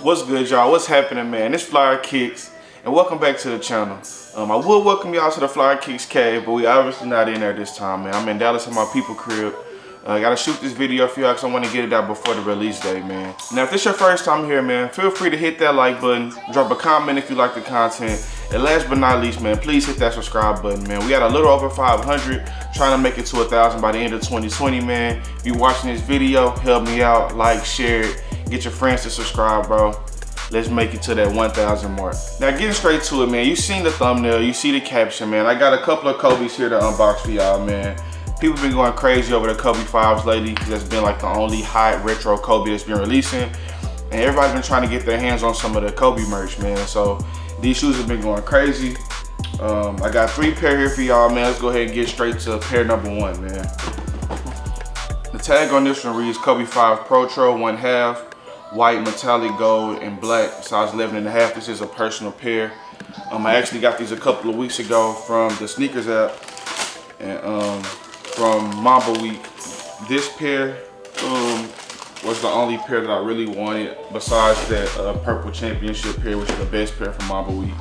What's good, y'all? What's happening, man? It's FLYEERRKicks, and welcome back to the channel. I would welcome y'all to the FLYEERRKicks cave, but we obviously not in there this time, man. I'm in Dallas at my people crib. I gotta shoot this video for y'all because I want to get it out before the release day, man. Now, if this your first time here, man, feel free to hit that like button, drop a comment if you like the content, and last but not least, man, please hit that subscribe button, man. We got a little over 500, trying to make it to 1,000 by the end of 2020, man. If you're watching this video, help me out, like, share it, get your friends to subscribe, bro. Let's make it to that 1,000 mark. Now, getting straight to it, man, you seen the thumbnail, you see the caption, man. I got a couple of Kobe's here to unbox for y'all, man. People been going crazy over the Kobe 5s lately because that's been like the only hot retro Kobe that's been releasing. And everybody's been trying to get their hands on some of the Kobe merch, man. So these shoes have been going crazy. I got 3 pair here for y'all, man. Let's go ahead and get straight to pair number 1, man. The tag on this one reads Kobe 5 Pro Tro 1/2, white, metallic gold, and black, size 11.5. This is a personal pair. I actually got these a couple of weeks ago from the sneakers app and from Mamba Week. This pair was the only pair that I really wanted besides that purple championship pair, which is the best pair from Mamba Week.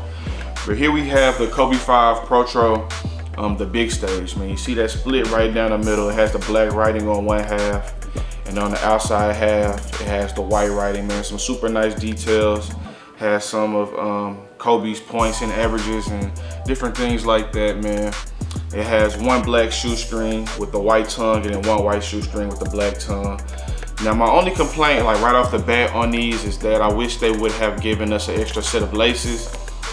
But here we have the Kobe 5 Pro Tro, the big stage, man. You see that split right down the middle. It has the black writing on 1/2, and on the outside half, it has the white writing, man. Some super nice details. Has some of Kobe's points and averages and different things like that, man. It has 1 black shoestring with the white tongue and then 1 white shoestring with the black tongue. Now, my only complaint, like right off the bat on these, is that I wish they would have given us an extra set of laces,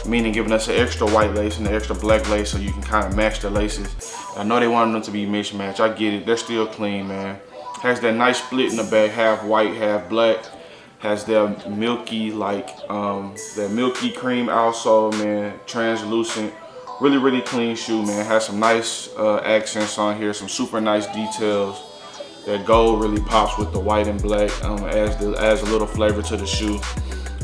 meaning giving us an extra white lace and an extra black lace so you can kind of match the laces. I know they wanted them to be mismatched. I get it. They're still clean, man. Has that nice split in the back, half white, half black. Has that milky, that milky cream outsole, man, translucent. Really clean shoe, man. Has some nice accents on here, some super nice details. That gold really pops with the white and black, adds a little flavor to the shoe.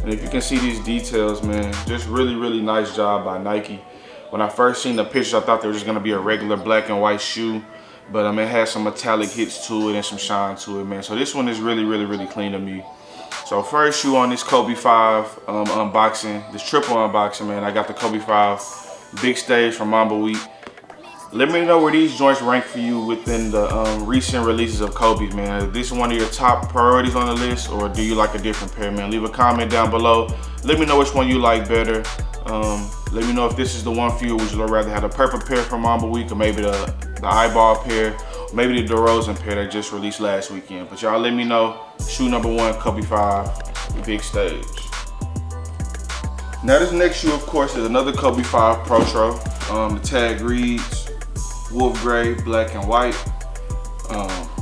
And if you can see these details, man, just really nice job by Nike. When I first seen the pictures, I thought they were just gonna be a regular black and white shoe, but it has some metallic hits to it and some shine to it, man. So this one is really clean to me. So first shoe on this Kobe 5 unboxing, this triple unboxing, man. I got the Kobe 5 big stage from Mamba Week. Let me know where these joints rank for you within the recent releases of Kobe's, man. Is this one of your top priorities on the list, or do you like a different pair, man? Leave a comment down below. Let me know which one you like better. Let me know if this is the one for you. Would you rather have the purple pair from Mamba Week, or maybe the eyeball pair, or maybe the DeRozan pair that just released last weekend? But y'all let me know. Shoe number 1, Kobe 5 big stage. Now this next shoe, of course, is another Kobe 5 Pro Tro. The tag reads wolf gray, black and white.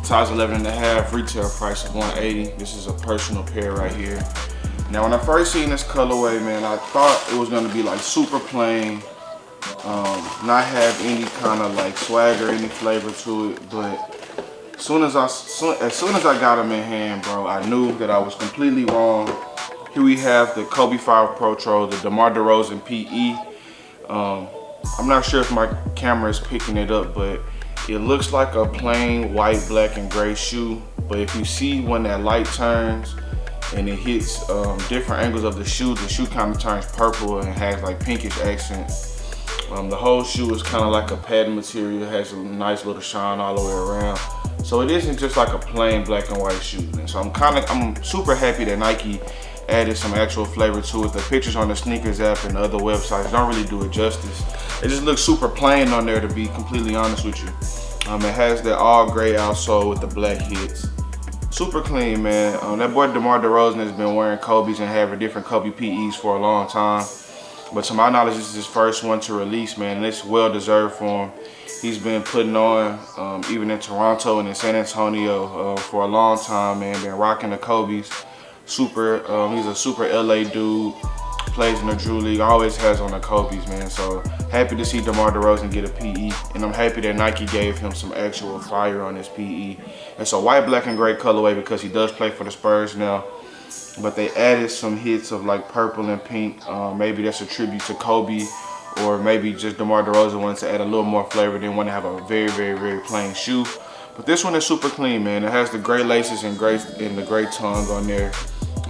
Size 11.5, retail price of $180. This is a personal pair right here. Now when I first seen this colorway, man, I thought it was gonna be like super plain, not have any kind of like swag or any flavor to it. But as soon as I got them in hand, bro, I knew that I was completely wrong. Here we have the Kobe 5 Pro Tro, the DEMAR DEROZAN PE. I'm not sure if my camera is picking it up, but it looks like a plain white, black, and gray shoe. But if you see when that light turns and it hits different angles of the shoe kind of turns purple and has like pinkish accents. The whole shoe is kind of like a padding material. It has a nice little shine all the way around. So it isn't just like a plain black and white shoe. And so I'm super happy that Nike added some actual flavor to it. The pictures on the sneakers app and the other websites don't really do it justice. It just looks super plain on there, to be completely honest with you. It has the all gray outsole with the black hits. Super clean, man. That boy DeMar DeRozan has been wearing Kobe's and having different Kobe PEs for a long time. But to my knowledge, this is his first one to release, man, and it's well deserved for him. He's been putting on, even in Toronto and in San Antonio for a long time, man. Been rocking the Kobe's. He's a super LA dude, plays in the Drew League, always has on the Kobe's, man. So happy to see DeMar DeRozan get a PE, and I'm happy that Nike gave him some actual fire on this PE. It's a white, black, and gray colorway because he does play for the Spurs now, but they added some hits of like purple and pink. Maybe that's a tribute to Kobe, or maybe just DeMar DeRozan wants to add a little more flavor. They want to have a very plain shoe. But this one is super clean, man. It has the gray laces and the gray tongue on there.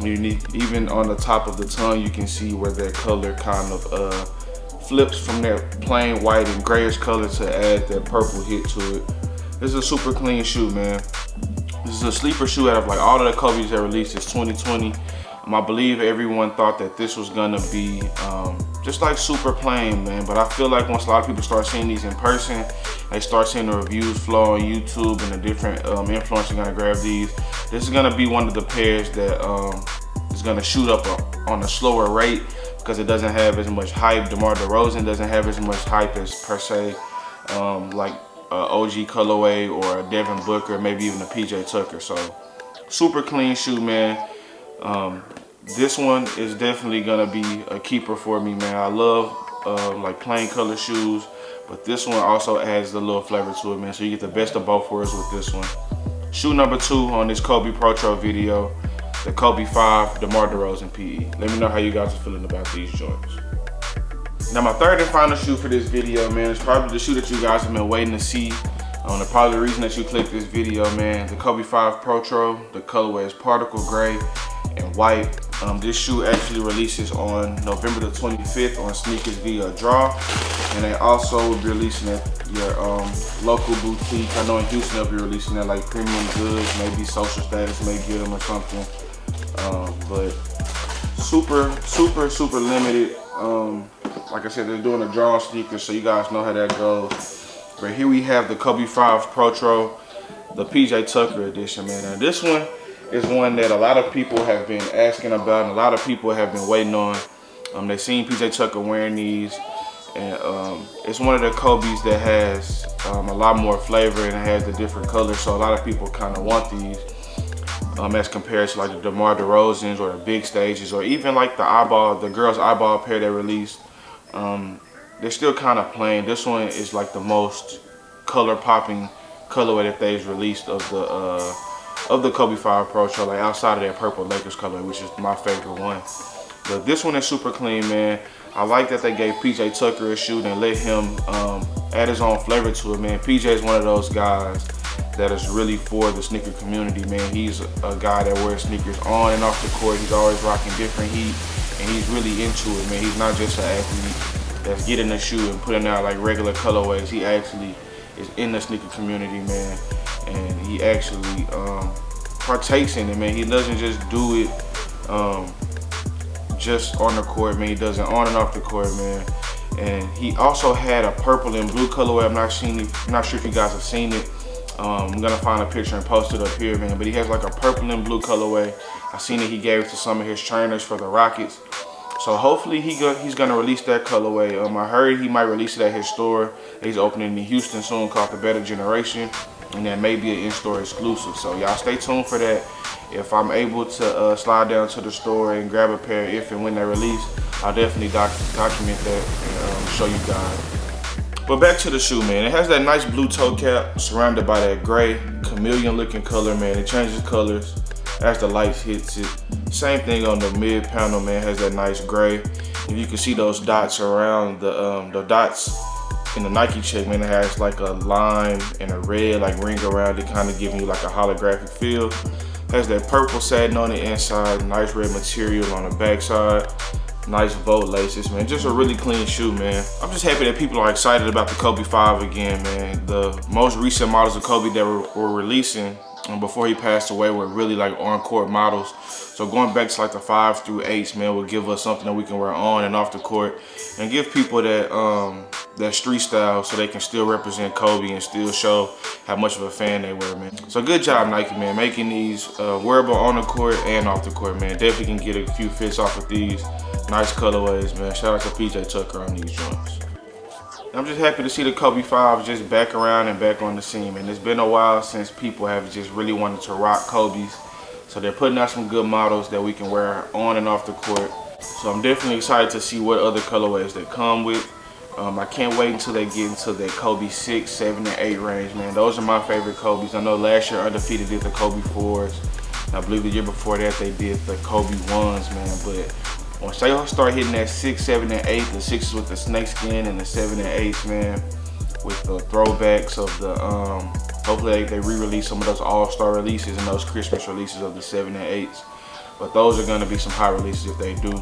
Even on the top of the tongue, you can see where that color kind of flips from that plain white and grayish color to add that purple hit to it. This is a super clean shoe, man. This is a sleeper shoe out of like all of the Kobe's that released this 2020. I believe everyone thought that this was gonna be just like super plain, man. But I feel like once a lot of people start seeing these in person, they start seeing the reviews flow on YouTube and the different influencers gonna grab these. This is gonna be one of the pairs that is gonna shoot up on a slower rate because it doesn't have as much hype. DEMAR DEROZAN doesn't have as much hype as per se like OG colorway or a Devin Booker, maybe even a PJ Tucker. So super clean shoe, man. This one is definitely gonna be a keeper for me, man. I love like plain color shoes, but this one also adds a little flavor to it, man. So you get the best of both worlds with this one. Shoe number 2 on this Kobe Pro Tro video, the Kobe 5 DEMAR DEROZAN PE. Let me know how you guys are feeling about these joints. Now my third and final shoe for this video, man, is probably the shoe that you guys have been waiting to see. Probably the reason that you clicked this video, man. The Kobe 5 Pro Tro, the colorway is particle gray and white. This shoe actually releases on November the 25th on Sneakers via Draw, and they also will be releasing at your local boutique. I know in Houston they'll be releasing at like Premium Goods, maybe Social Status may get them or something. But super limited. Like I said, they're doing a draw sneakers, so you guys know how that goes. But here we have the Kobe 5 Pro Tro, the PJ Tucker edition, man. Now this one is one that a lot of people have been asking about and a lot of people have been waiting on. They've seen PJ Tucker wearing these, and it's one of the Kobe's that has a lot more flavor and it has the different colors, so a lot of people kind of want these as compared to like the DEMAR DEROZANs or the big stages, or even like the girls eyeball pair they released. They're still kind of plain. This one is like the most color popping colorway that they've released of the Kobe 5 Pro Tro, like outside of that purple Lakers color, which is my favorite one. But this one is super clean, man. I like that they gave PJ Tucker a shoe and let him add his own flavor to it, man. PJ is one of those guys that is really for the sneaker community, man. He's a guy that wears sneakers on and off the court. He's always rocking different heat, and he's really into it, man. He's not just an athlete that's getting a shoe and putting out like regular colorways. He actually is in the sneaker community, man, and he actually partakes in it, man. He doesn't just do it just on the court, man. He does it on and off the court, man. And he also had a purple and blue colorway. I'm not sure if you guys have seen it. I'm gonna find a picture and post it up here, man. But he has like a purple and blue colorway. I seen it. He gave it to some of his trainers for the Rockets. So hopefully he's gonna release that colorway. I heard he might release it at his store. He's opening in Houston soon, called the Better Generation, and that may be an in-store exclusive. So y'all stay tuned for that. If I'm able to slide down to the store and grab a pair if and when they release, I'll definitely document that and show you guys. But back to the shoe, man. It has that nice blue toe cap surrounded by that gray chameleon looking color, man. It changes colors as the light hits it. Same thing on the mid panel, man. Has that nice gray. And you can see those dots around the dots in the Nike check, man. It has like a lime and a red like ring around it, kind of giving you like a holographic feel. Has that purple satin on the inside, nice red material on the backside, nice Volt laces, man. Just a really clean shoe, man. I'm just happy that people are excited about the Kobe 5 again, man. The most recent models of Kobe that were releasing before he passed away were really like on-court models. So going back to like the 5s through 8s, man, will give us something that we can wear on and off the court and give people that that street style so they can still represent Kobe and still show how much of a fan they were, man. So good job, Nike, man, making these wearable on the court and off the court, man. Definitely can get a few fits off of these. Nice colorways, man. Shout out to PJ Tucker on these joints. I'm just happy to see the Kobe 5 just back around and back on the scene, man. It's been a while since people have just really wanted to rock Kobe's. So they're putting out some good models that we can wear on and off the court. So I'm definitely excited to see what other colorways they come with. I can't wait until they get into that Kobe 6, 7, and 8 range, man. Those are my favorite Kobe's. I know last year Undefeated did the Kobe 4s. I believe the year before that they did the Kobe 1s, man. But once they start hitting that 6, 7, and 8, the 6s with the snake skin and the 7 and 8s, man, with the throwbacks of the, hopefully they re-release some of those all-star releases and those Christmas releases of the 7 and 8s. but those are gonna be some high releases if they do.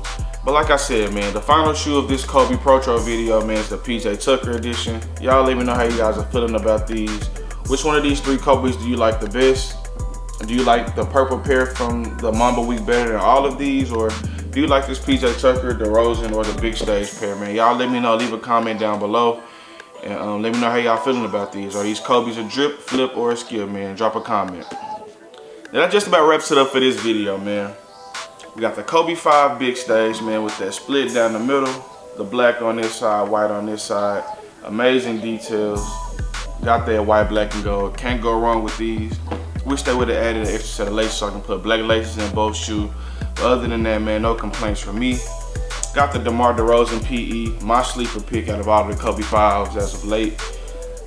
But like I said, man, the final shoe of this Kobe Pro Tro video, man, is the PJ Tucker edition. Y'all let me know how you guys are feeling about these. Which one of these 3 Kobe's do you like the best? Do you like the purple pair from the Mamba Week better than all of these? Or do you like this PJ Tucker, DeRozan, or the big stage pair, man? Y'all let me know, leave a comment down below. And let me know how y'all feeling about these. Are these Kobe's a drip, flip, or a skill, man? Drop a comment. Now that just about wraps it up for this video, man. We got the Kobe 5 big stage, man, with that split down the middle. The black on this side, white on this side. Amazing details. Got that white, black, and gold. Can't go wrong with these. Wish they would have added an extra set of laces so I can put black laces in both shoes. But other than that, man, no complaints from me. Got the DEMAR DEROZan PE, my sleeper pick out of all the Kobe 5s as of late.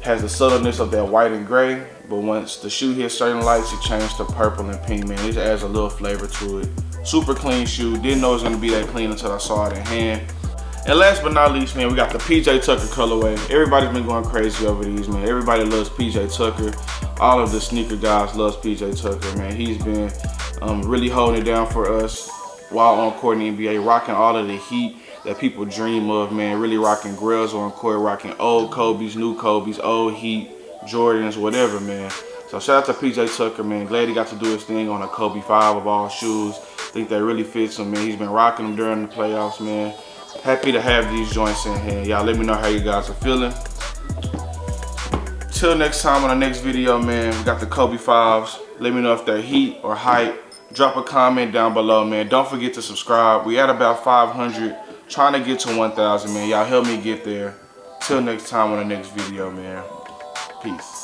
Has the subtleness of that white and gray, but once the shoe hits certain lights, it changes to purple and pink, man. It adds a little flavor to it. Super clean shoe. Didn't know it was gonna be that clean until I saw it in hand. And last but not least, man, we got the PJ Tucker colorway. Everybody's been going crazy over these, man. Everybody loves PJ Tucker. All of the sneaker guys loves PJ Tucker, man. He's been really holding it down for us while on court in the NBA, rocking all of the heat that people dream of, man. Really rocking grills on court, rocking old Kobe's, new Kobe's, old Heat, Jordans, whatever, man. So shout out to PJ Tucker, man. Glad he got to do his thing on a Kobe 5 of all shoes. Think that really fits him, man. He's been rocking them during the playoffs, man. Happy to have these joints in here. Y'all let me know how you guys are feeling. Till next time on the next video, man, we got the Kobe 5s. Let me know if they're heat or hype. Drop a comment down below, man. Don't forget to subscribe. We at about 500. Trying to get to 1,000, man. Y'all help me get there. Till next time on the next video, man. Peace.